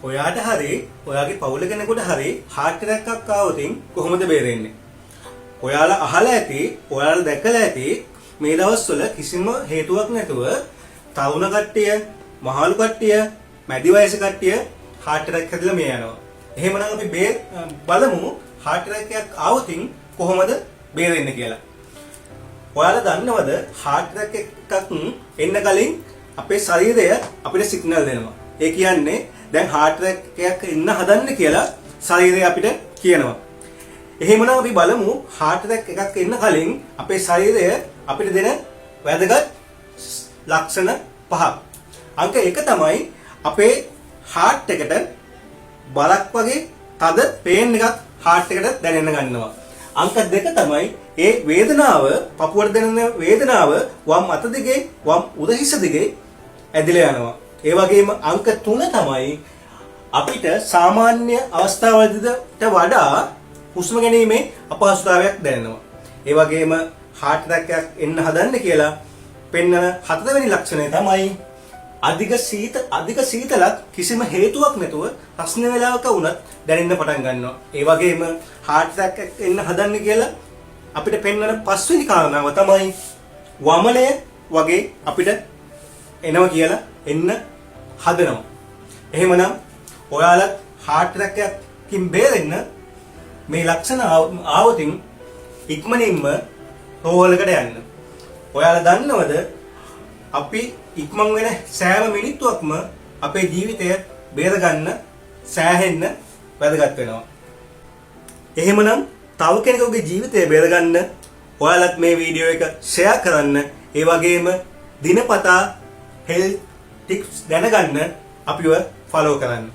ඔයාට හරි ඔයාගේ පවුල කෙනෙකුට හරි heart attack එකක් ආවොත් කොහොමද බේරෙන්නේ? ඔයාලා අහලා ඇති, ඔයාලා දැකලා ඇති මේ දවස්වල කිසිම හේතුවක් නැතුව තරුණ කට්ටිය, මහලු කට්ටිය, මැදි වයස කට්ටිය heart attack හැදලා මේ යනවා. එහෙමනම් අපි බලමු heart attack එකක් ආවොත් කොහොමද බේරෙන්නේ කියලා. ඔයාලා දන්නවද heart attack එකක් එන්න කලින් අපේ ශරීරය අපිට සිග්නල් දෙනවා. ඒ කියන්නේ දැන් heart attack එකක් එන්න හදන්න කියලා ශරීරය අපිට කියනවා. එහෙමනම් අපි බලමු heart attack එකක් එන්න කලින් අපේ ශරීරය අපිට දෙන වැදගත් ලක්ෂණ පහක්. අංක 1 තමයි අපේ heart එකට බලක් වගේ තද පේන් එකක් heart එකට දැනෙන්න ගන්නවා. අංක 2 තමයි ඒ වේදනාව, පපුවට දැනෙන වේදනාව වම් අත දිගේ වම් උරහිස දිගේ ඇදිලා යනවා. ඒ වගේම අංක 3 තමයි අපිට සාමාන්‍ය අවස්ථාවලට වඩා හුස්ම ගැනීමේ අපහසුතාවයක් දැනෙනවා. ඒ වගේම heart attack එකක් එන්න හදන්න කියලා පෙන්වන 4 වෙනි ලක්ෂණය තමයි අධික සීතලක් කිසිම හේතුවක් නැතුව රස්න වේලාවක වුණත් දැනෙන්න පටන් ගන්නවා. ඒ වගේම heart attack එකක් එන්න හදන්න කියලා අපිට පෙන්වන 5 වෙනි කාරණාව තමයි වමනය වගේ අපිට එනවා කියලා එන්න හදනවා. එහෙමනම් ඔයාලත් heart attack එකකින් බේරෙන්න මේ ලක්ෂණ ආවොතින් ඉක්මනින්ම රෝහලකට යන්න. ඔයාලා දන්නවද අපි ඉක්මන් වෙන සෑම මිනිත්තුවක්ම අපේ ජීවිතය බේරගන්න සෑහෙන්න වැදගත් වෙනවා. එහෙමනම් තව කෙනෙකුගේ ජීවිතය බේරගන්න ඔයාලත් මේ වීඩියෝ එක ෂෙයා කරන්න. ඒ වගේම දිනපතා හෙල්ත් ටිප්ස් දැනගන්න අපිව ෆලෝ කරන්න.